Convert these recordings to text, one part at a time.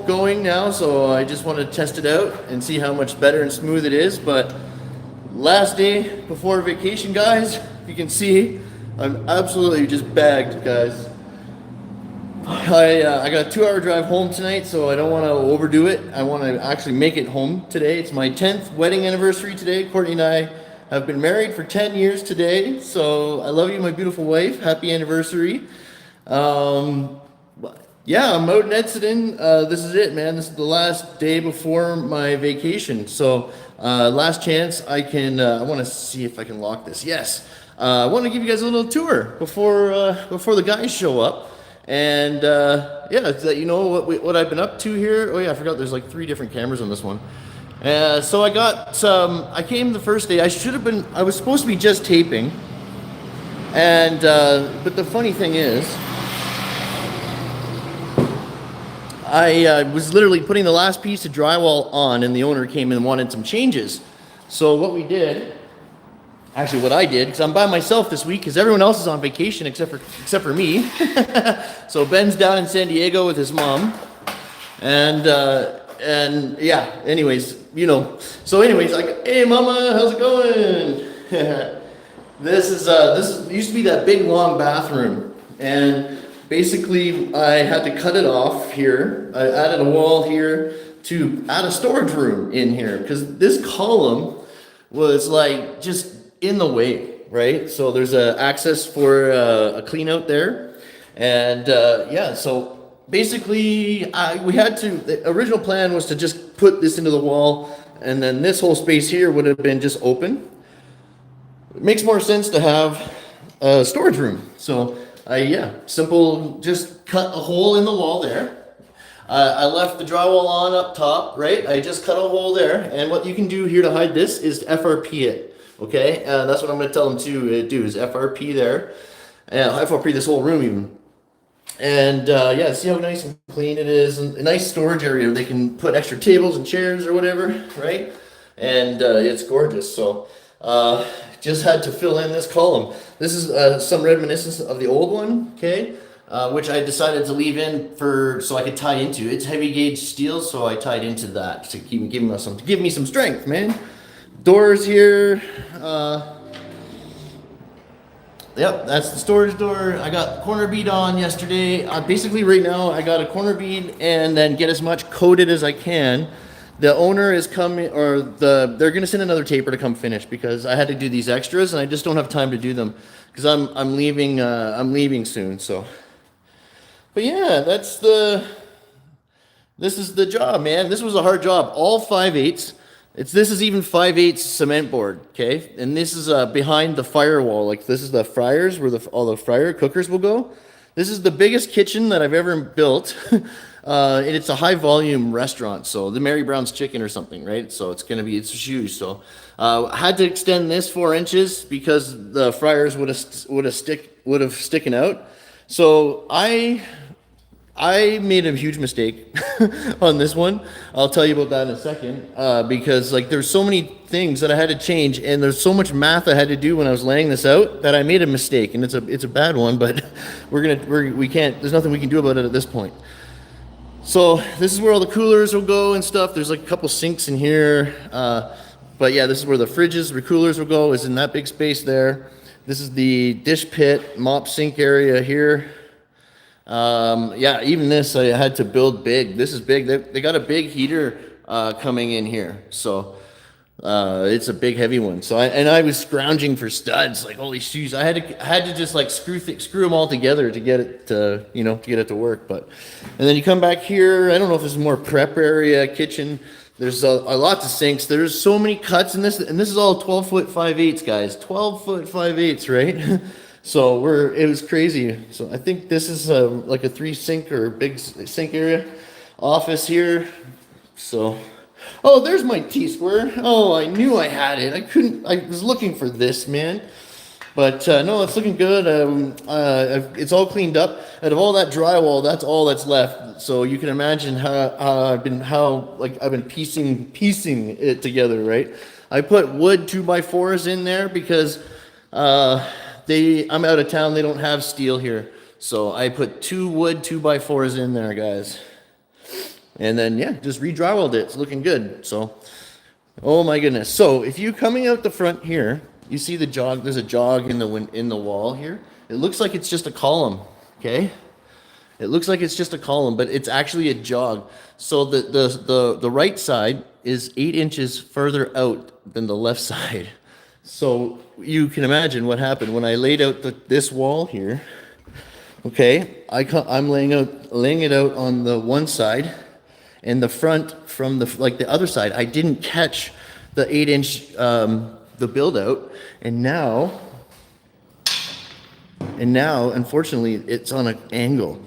going now, so I just want to test it out and see how much better and smooth it is. But last day before vacation, guys, you can see I'm absolutely just bagged, guys. I got a 2-hour drive home tonight, so I don't want to overdo it. I want to actually make it home today. It's my 10th wedding anniversary today. Courtney and I have been married for 10 years today, so I love you, my beautiful wife. Happy anniversary. Yeah, I'm out in Edson. This is it, man. This is the last day before my vacation. So, last chance I can, I want to see if I can lock this. Yes. I want to give you guys a little tour before the guys show up. And, yeah, so that you know what I've been up to here. Oh yeah, I forgot there's like 3 different cameras on this one. So I got I came the first day. I was supposed to be just taping. And, but the funny thing is, I was literally putting the last piece of drywall on, and the owner came in and wanted some changes. So what what I did, because I'm by myself this week, because everyone else is on vacation except for me. So Ben's down in San Diego with his mom, and yeah. Anyways, you know. So anyways, like, hey mama, how's it going? This used to be that big long bathroom, and basically I had to cut it off here. I added a wall here to add a storage room in here because this column was like just in the way, right? So there's a access for a clean out there, and yeah. So basically, the original plan was to just put this into the wall, and then this whole space here would have been just open. It makes more sense to have a storage room. So simple, just cut a hole in the wall there. I left the drywall on up top, right? I just cut a hole there, and what you can do here to hide this is FRP it. Okay, that's what I'm going to tell them to do, is FRP there, and FRP this whole room even. And yeah, see how nice and clean it is, and a nice storage area. They can put extra tables and chairs or whatever, right? And it's gorgeous. So just had to fill in this column. This is some reminiscence of the old one, okay? Which I decided to leave in so I could tie into. It's heavy gauge steel, so I tied into that to give me some strength, man. Doors here. Yep, that's the storage door. I got corner bead on yesterday. Basically right now I got a corner bead and then get as much coated as I can. The owner is coming, they're gonna send another taper to come finish because I had to do these extras and I just don't have time to do them because I'm leaving soon. So, but yeah, this is the job, man. This was a hard job. All 5/8. This is even 5/8 cement board, okay? And this is behind the firewall. Like, this is the fryers where all the fryer cookers will go. This is the biggest kitchen that I've ever built. And it's a high volume restaurant, so the Mary Brown's Chicken or something, right? So it's huge. So I had to extend this 4 inches because the fryers would have sticking out. So I made a huge mistake on this one. I'll tell you about that in a second, because like there's so many things that I had to change, and there's so much math I had to do when I was laying this out that I made a mistake, and it's a bad one, but we can't. There's nothing we can do about it at this point. So this is where all the coolers will go and stuff. There's like a couple sinks in here, but yeah, this is where the fridges, the coolers will go. Is in that big space there. This is the dish pit, mop sink area here. Yeah, even this I had to build big. This is big. They got a big heater coming in here, so it's a big heavy one. So I was scrounging for studs, like holy shoes. I had to just like screw them all together to get it to work. But and then you come back here. I don't know if this is more prep area, kitchen. There's a lots of sinks. There's so many cuts in this, and this is all 12-foot 5/8, guys. 12-foot 5/8, right? So it was crazy. So I think this is like a 3 sink or big sink area. Office here. So, oh, there's my T-square. Oh, I knew I had it. I was looking for this, man. But no, it's looking good. It's all cleaned up. Out of all that drywall, that's all that's left. So you can imagine how I've been piecing it together, right? I put wood 2x4s in there because I'm out of town. They don't have steel here, so I put 2 wood 2x4s in there, guys. And then, yeah, just re-drywalled it. It's looking good. So, oh my goodness. So if you coming out the front here, you see the jog, there's a jog in the wall here. It looks like it's just a column, okay? It looks like it's just a column, but it's actually a jog. So the right side is 8 inches further out than the left side. So you can imagine what happened when I laid out this wall here. Okay, I'm laying it out on the one side, and the front from the other side. I didn't catch the 8-inch the build out, and now unfortunately it's on an angle.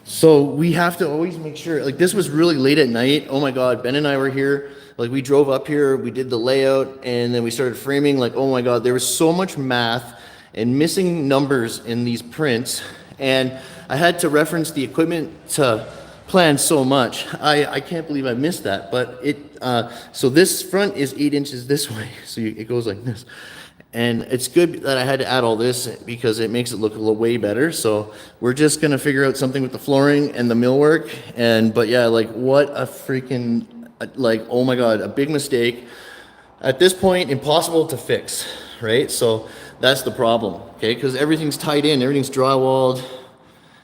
So we have to always make sure, like, this was really late at night. Oh my God, Ben and I were here. Like, we drove up here, we did the layout, and then we started framing. Like, oh my God, there was so much math and missing numbers in these prints. And I had to reference the equipment to plan so much. I can't believe I missed that. But so this front is 8 inches this way. So it goes like this. And it's good that I had to add all this because it makes it look a little way better. So we're just gonna figure out something with the flooring and the millwork. But yeah, like, what a freaking, like, oh my God, a big mistake. At this point, impossible to fix, right? So that's the problem, okay? Because everything's tied in, everything's drywalled.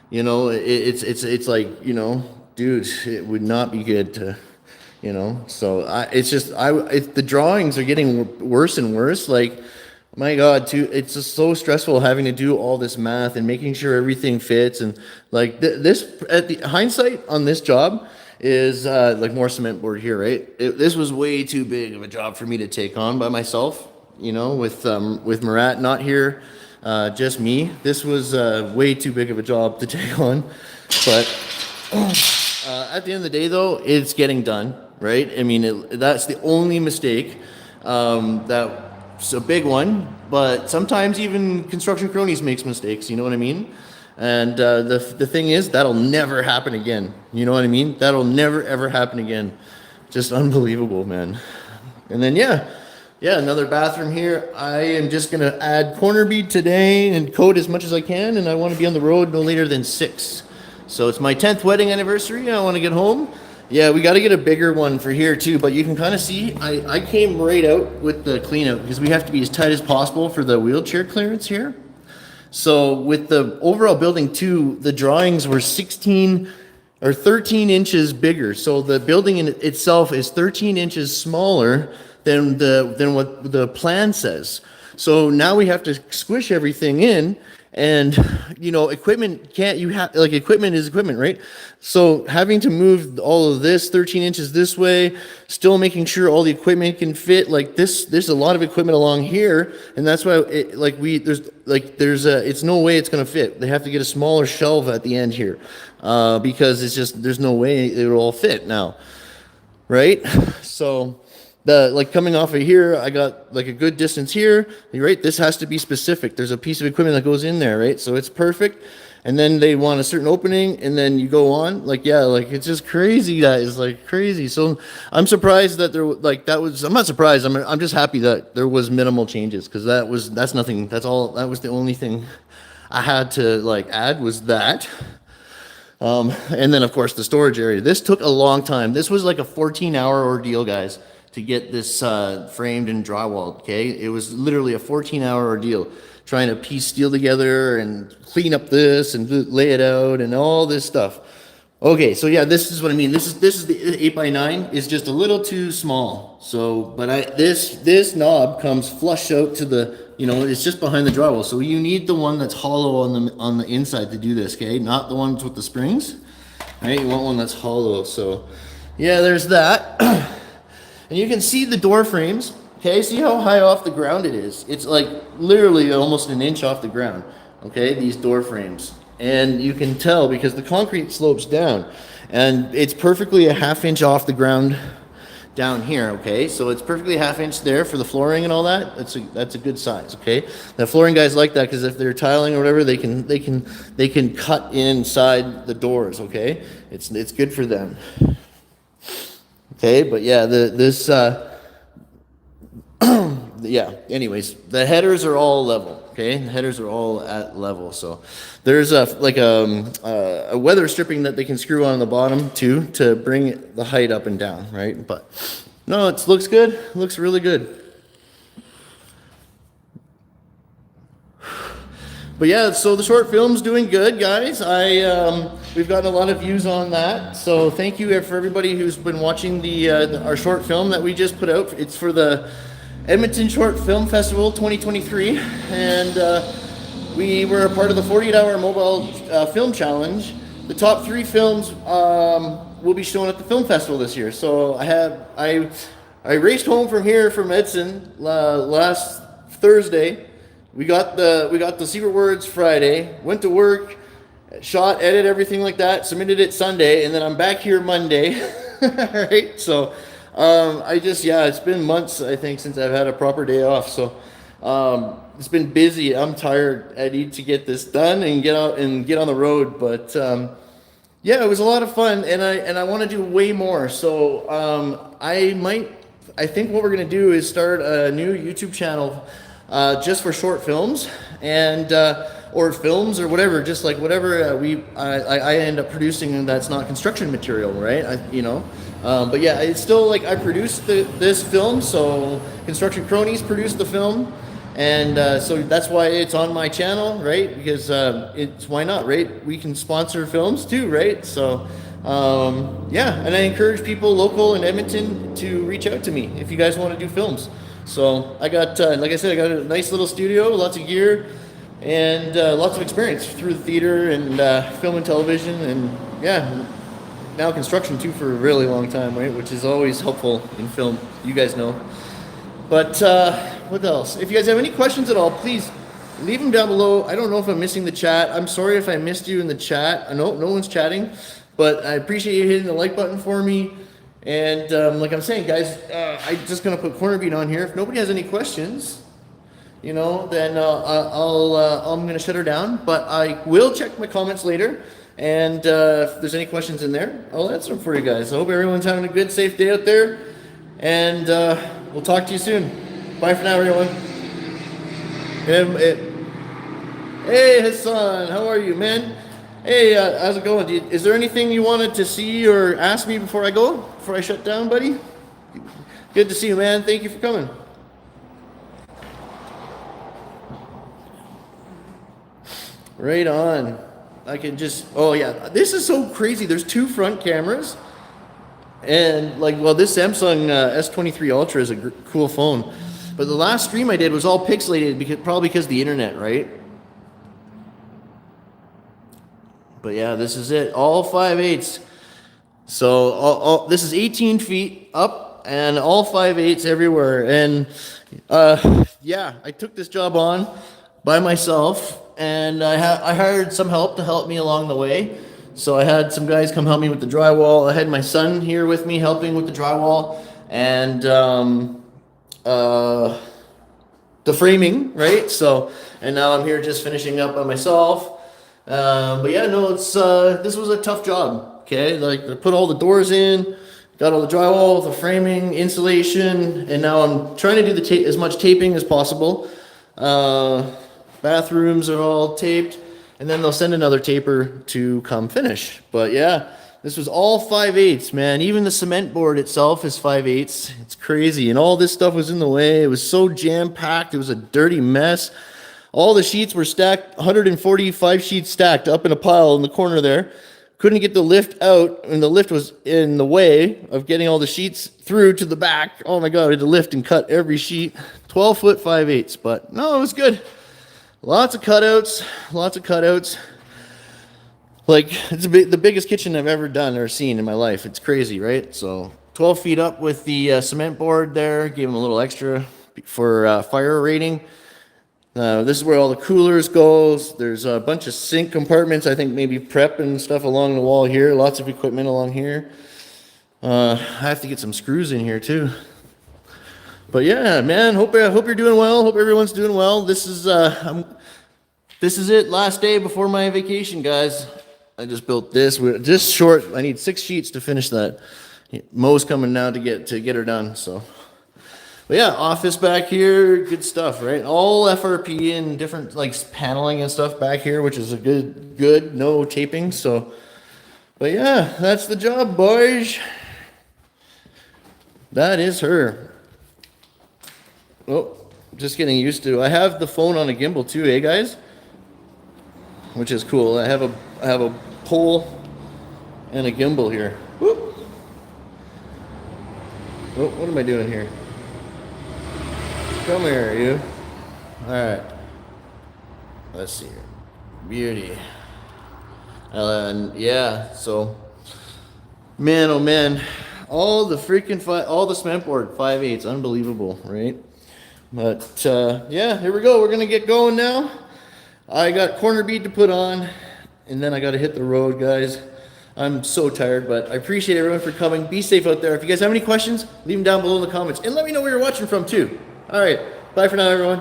You know, it's like, you know, dude, it would not be good to, you know. So the drawings are getting worse and worse. Like, my God, it's just so stressful having to do all this math and making sure everything fits. And like hindsight on this job is like more cement board here, right? This was way too big of a job for me to take on by myself, you know, with Murat not here, just me. This was way too big of a job to take on. But at the end of the day, though, it's getting done, right? I mean, that's the only mistake that's a big one, but sometimes even construction cronies makes mistakes, you know what I mean? And the thing is, that'll never happen again. You know what I mean? That'll never, ever happen again. Just unbelievable, man. And then, yeah, another bathroom here. I am just going to add corner bead today and coat as much as I can, and I want to be on the road no later than 6. So it's my 10th wedding anniversary. I want to get home. Yeah, we got to get a bigger one for here too, but you can kind of see I came right out with the clean out because we have to be as tight as possible for the wheelchair clearance here. So with the overall building too, the drawings were 16 or 13 inches bigger. So the building in itself is 13 inches smaller than what the plan says. So now we have to squish everything in. And, you know, equipment equipment is equipment, right? So having to move all of this 13 inches this way, still making sure all the equipment can fit, like there's a lot of equipment along here. And that's why it's no way it's going to fit. They have to get a smaller shelf at the end here, because it's just, there's no way it'll all fit now. Right? So, coming off of here, I got like a good distance here, right? This has to be specific. There's a piece of equipment that goes in there, right? So it's perfect. And then they want a certain opening, and then you go on. It's just crazy, guys, like crazy. So I'm surprised that I'm not surprised. I'm just happy that there was minimal changes, because that's nothing. That was the only thing I had to add was that. And then of course the storage area. This took a long time. This was like a 14-hour ordeal, guys, to get this framed and drywalled, okay? It was literally a 14-hour ordeal trying to piece steel together and clean up this and lay it out and all this stuff. Okay, so yeah, this is what I mean. This is the 8x9 is just a little too small. So, but this knob comes flush out to the, it's just behind the drywall. So you need the one that's hollow on the inside to do this, okay? Not the ones with the springs, right? You want one that's hollow. So yeah, there's that. And you can see the door frames, okay? See how high off the ground it is? It's like literally almost an inch off the ground, okay? These door frames. And you can tell because the concrete slopes down. And it's perfectly a half inch off the ground down here, okay? So it's perfectly a half inch there for the flooring and all that. That's a good size, okay? The flooring guys like that because if they're tiling or whatever, they can cut inside the doors, okay? It's good for them. Okay, but yeah, yeah, anyways, the headers are all level, Okay, the headers are all at level. So there's a weather stripping that they can screw on the bottom too to bring the height up and down, right? But no, it looks good. It looks really good. But yeah, so the short film's doing good, guys. We've gotten a lot of views on that. So thank you for everybody who's been watching our short film that we just put out. It's for the Edmonton Short Film Festival 2023, and we were a part of the 48-hour mobile film challenge. The top 3 films will be shown at the film festival this year. So I raced home from here from Edson last Thursday. We got the secret words Friday, went to work, shot, edit, everything like that, submitted it Sunday, and then I'm back here Monday. Right? So it's been months, I think, since I've had a proper day off. So it's been busy. I'm tired. I need to get this done and get out and get on the road. But yeah, it was a lot of fun, and I want to do way more. So I think what we're gonna do is start a new YouTube channel. Just for short films and or films or whatever, just like whatever I end up producing that's not construction material, right? But yeah, it's still like I produced this film, so Construction Kronies produced the film, and so that's why it's on my channel, right? Because why not, right? We can sponsor films too, right? So yeah, and I encourage people local in Edmonton to reach out to me if you guys want to do films. So I got, like I said, I got a nice little studio, lots of gear, and lots of experience through the theater and film and television, and yeah, now construction too for a really long time, right? Which is always helpful in film, you guys know. But what else? If you guys have any questions at all, please leave them down below. I don't know if I'm missing the chat. I'm sorry if I missed you in the chat. I know no one's chatting, but I appreciate you hitting the like button for me. And like I'm saying, guys, I'm just gonna put corner beat on here. If nobody has any questions, then I'm gonna shut her down. But I will check my comments later, and if there's any questions in there, I'll answer them for you guys. I hope everyone's having a good, safe day out there, and we'll talk to you soon. Bye for now, everyone. Hey, Hassan, how are you, man? Hey, how's it going? Is there anything you wanted to see or ask me before I go? Before I shut down, buddy? Good to see you, man. Thank you for coming. Right on. I can just... Oh, yeah. This is so crazy. There's 2 front cameras. And, this Samsung S23 Ultra is a cool phone. But the last stream I did was all pixelated, probably because of the internet, right? But yeah, this is it, all 5/8. So this is 18 feet up and all 5/8 everywhere. And yeah, I took this job on by myself, and I hired some help to help me along the way. So I had some guys come help me with the drywall. I had my son here with me helping with the drywall and the framing, right? So, and now I'm here just finishing up by myself. But yeah, no, this was a tough job. Okay, like I put all the doors in, got all the drywall, the framing, insulation, and now I'm trying to do as much taping as possible. Bathrooms are all taped, and then they'll send another taper to come finish. But yeah, this was all 5/8, man. Even the cement board itself is 5/8. It's crazy, and all this stuff was in the way. It was so jam-packed. It was a dirty mess. All the sheets were stacked, 145 sheets stacked up in a pile in the corner there. Couldn't get the lift out, and the lift was in the way of getting all the sheets through to the back. Oh my God, I had to lift and cut every sheet. 12 foot 5/8, but no, it was good. Lots of cutouts, lots of cutouts. Like, it's the biggest kitchen I've ever done or seen in my life. It's crazy, right? So 12 feet up with the cement board there, gave them a little extra for fire rating. This is where all the coolers goes. There's a bunch of sink compartments. I think maybe prep and stuff along the wall here. Lots of equipment along here. I have to get some screws in here too. But yeah, man, hope you're doing well. Hope everyone's doing well. This is it. Last day before my vacation, guys. I just built this. We're just short. I need 6 sheets to finish that. Mo's coming now to get her done. So, But yeah, office back here, good stuff, right? All FRP and different like paneling and stuff back here, which is a good, no taping. So, but yeah, that's the job, boys. That is her. Oh, just getting used to. I have the phone on a gimbal too, eh, guys? Which is cool. I have a pole and a gimbal here. Whoop. Oh, what am I doing here? Come here, you. All right. Let's see here. Beauty. And yeah, so man, oh man, all the freaking all the cement board 5/8, unbelievable, right? But yeah, here we go. We're gonna get going now. I got corner bead to put on, and then I got to hit the road, guys. I'm so tired, but I appreciate everyone for coming. Be safe out there. If you guys have any questions, leave them down below in the comments, and let me know where you're watching from too. All right, bye for now, everyone.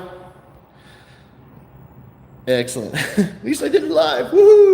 Excellent. At least I did it live. Woohoo!